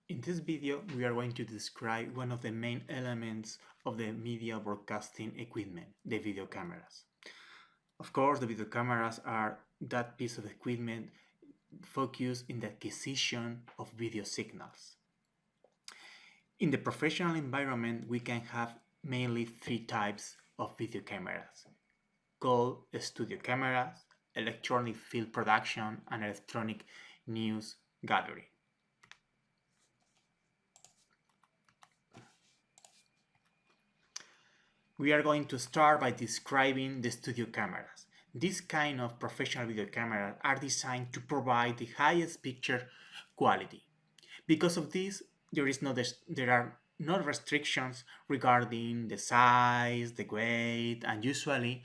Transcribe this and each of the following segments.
In this video, we are going to describe one of the main elements of the media broadcasting equipment, the video cameras. Of course, the video cameras are that piece of equipment focused in the acquisition of video signals. In the professional environment, we can have mainly three types of video cameras, called studio cameras, electronic film production, and electronic news gathering. We are going to start by describing the studio cameras. These kind of professional video cameras are designed to provide the highest picture quality. Because of this, there are no restrictions regarding the size, the weight, and usually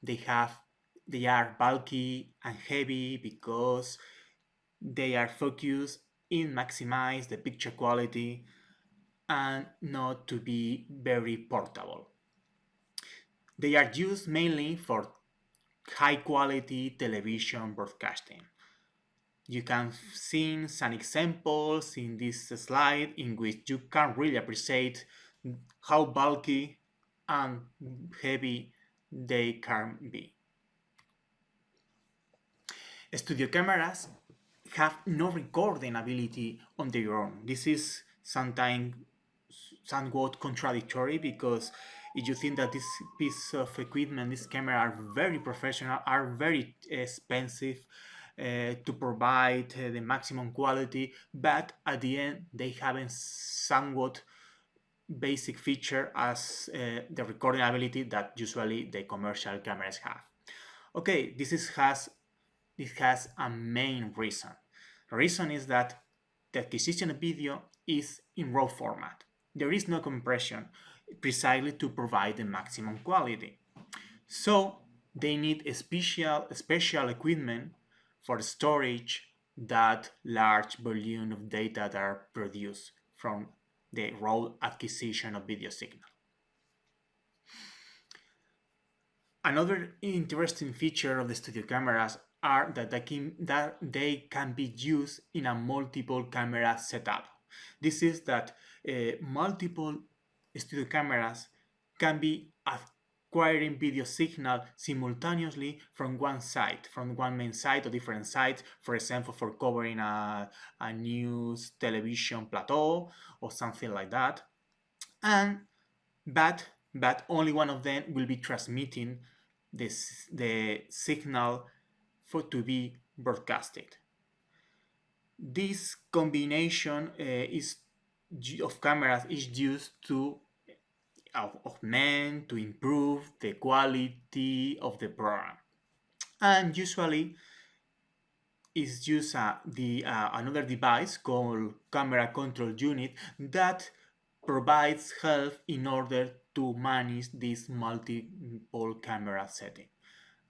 they are bulky and heavy because they are focused in maximize the picture quality and not to be very portable. They are used mainly for high-quality television broadcasting. You can see some examples in this slide in which you can really appreciate how bulky and heavy they can be. Studio cameras have no recording ability on their own. This is sometimes somewhat contradictory because if you think that this piece of equipment, this camera are very professional, are very expensive to provide the maximum quality, but at the end they have a somewhat basic feature as the recording ability that usually the commercial cameras have. Okay, this has a main reason. The reason is that the acquisition of video is in RAW format. There is no compression precisely to provide the maximum quality. So they need a special equipment for storage that large volume of data that are produced from the raw acquisition of video signal. Another interesting feature of the studio cameras are that they can be used in a multiple camera setup. This is that multiple studio cameras can be acquiring video signal simultaneously from one site, from one main site or different sites, for example, for covering a news television plateau or something like that. But only one of them will be transmitting the signal to be broadcasted. This combination of cameras is used to augment, to improve the quality of the program. And usually is used another device called camera control unit that provides help in order to manage this multiple camera setting.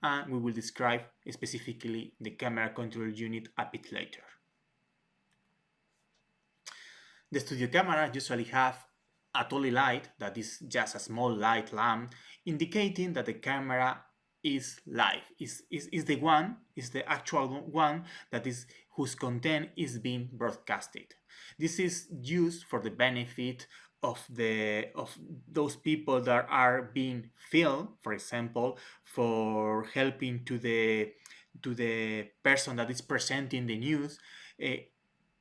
And we will describe specifically the camera control unit a bit later. The studio camera usually have a tolly light that is just a small light lamp indicating that the camera is live, is the actual one that is whose content is being broadcasted. This is used for the benefit of those people that are being filmed, for example, for helping to the person that is presenting the news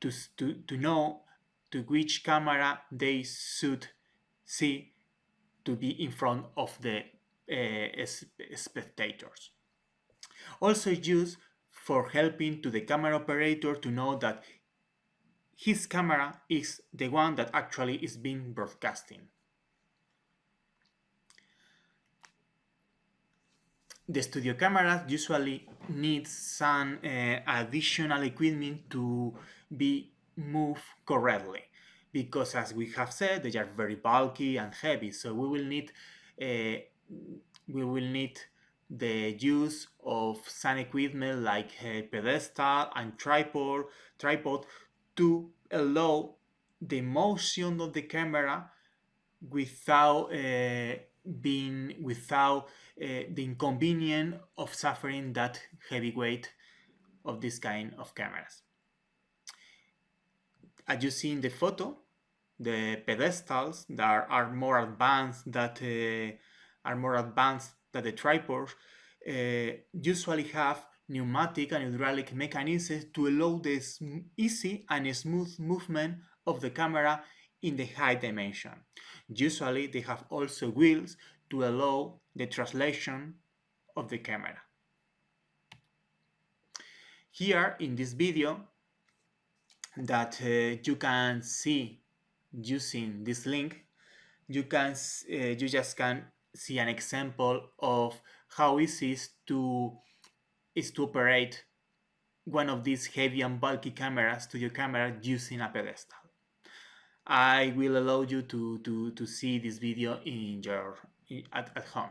to know to which camera they should see to be in front of the spectators. Also used for helping to the camera operator to know that his camera is the one that actually is being broadcasting. The studio cameras usually need some additional equipment to be moved correctly because, as we have said, they are very bulky and heavy. So we will need the use of some equipment like a pedestal and tripod to allow the motion of the camera without the inconvenience of suffering that heavy weight of this kind of cameras. As you see in the photo, the pedestals that are more advanced than the tripods usually have pneumatic and hydraulic mechanisms to allow the easy and smooth movement of the camera in the high dimension. Usually they have also wheels to allow the translation of the camera. Here in this video that you can see using this link, you just can see an example of how easy it is to operate one of these heavy and bulky cameras to your camera using a pedestal. I will allow you to see this video in at home.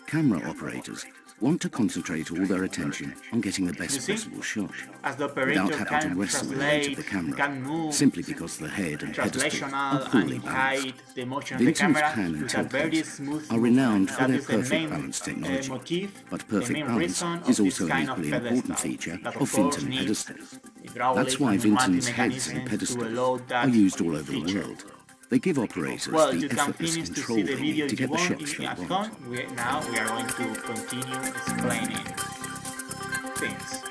Camera operators want to concentrate all their attention on getting the best possible shot, As the without operator having to can wrestle with the weight of the translate, camera, can move, simply because the head and pedestal are translational poorly and balanced. hide the motion of the Vintage camera pan and with a tilt very cams smooth are movement. renowned for That their is the perfect main balance technology, motif, but the perfect main balance reason is of also this an kind of equally important pedestal. feature That of of course Vinton needs pedestals. hydraulic That's why and pneumatic Vinton's heads and mechanisms to pedestals allow that are used all over the feature. world. They give operators Well, the you can effortless finish to control see the they video need to if you get the want shots they at want. home. Now we are going to continue explaining things.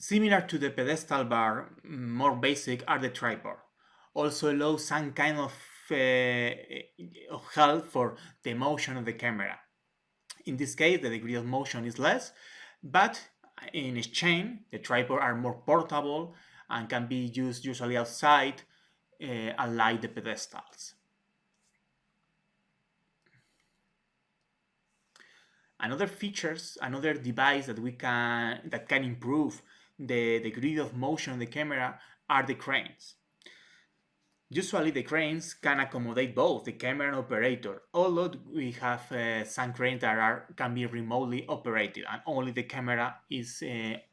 Similar to the pedestal bar, more basic are the tripod. Also allow some kind of help for the motion of the camera. In this case, the degree of motion is less, but in exchange, the tripods are more portable and can be used usually outside, unlike the pedestals. Another device that can improve the degree of motion of the camera are the cranes. Usually the cranes can accommodate both the camera and operator, although we have some cranes that can be remotely operated and only the camera is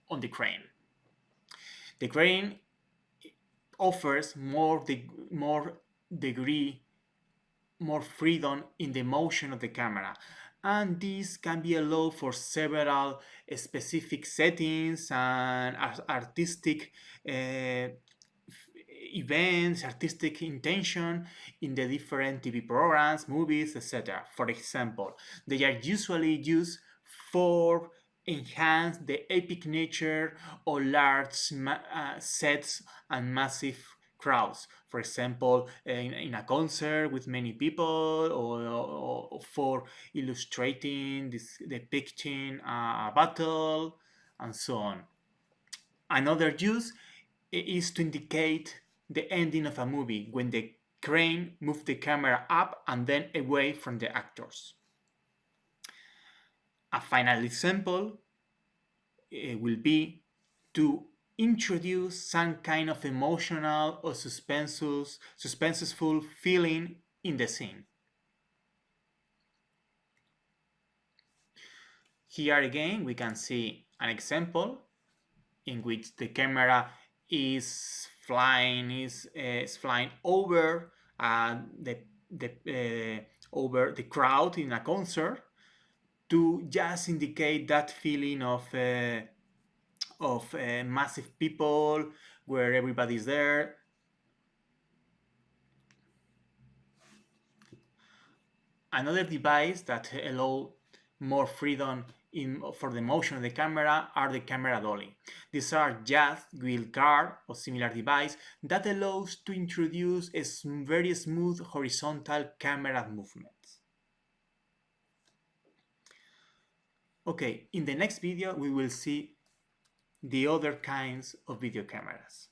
on the crane. The crane offers more freedom in the motion of the camera, and this can be allowed for several specific settings and artistic events, artistic intention in the different TV programs, movies, etc. For example, they are usually used for enhance the epic nature or large sets and massive crowds. For example, in a concert with many people, or for illustrating, depicting a battle, and so on. Another use is to indicate the ending of a movie when the crane moves the camera up and then away from the actors. A final example will be to introduce some kind of emotional or suspenseful feeling in the scene. Here again we can see an example in which the camera is flying over over the crowd in a concert to just indicate that feeling of massive people where everybody's there. Another device that allows more freedom for the motion of the camera are the camera dolly. These are just wheel guard or similar device that allows to introduce a very smooth horizontal camera movements. Okay, in the next video we will see the other kinds of video cameras.